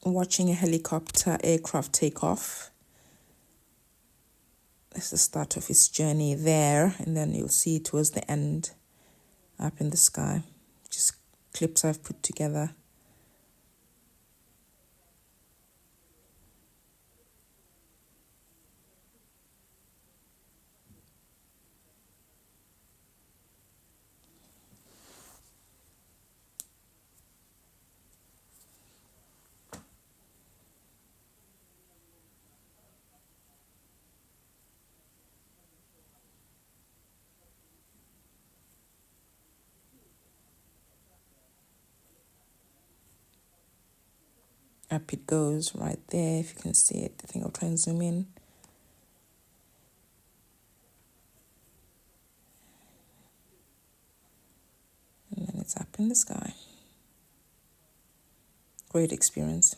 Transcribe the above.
watching a helicopter aircraft take off. That's the start of its journey there, and then you'll see towards the end up in the sky. Just clips I've put together. Up it goes right there, if you can see it. I think I'll try and zoom in. And then it's up in the sky. Great experience.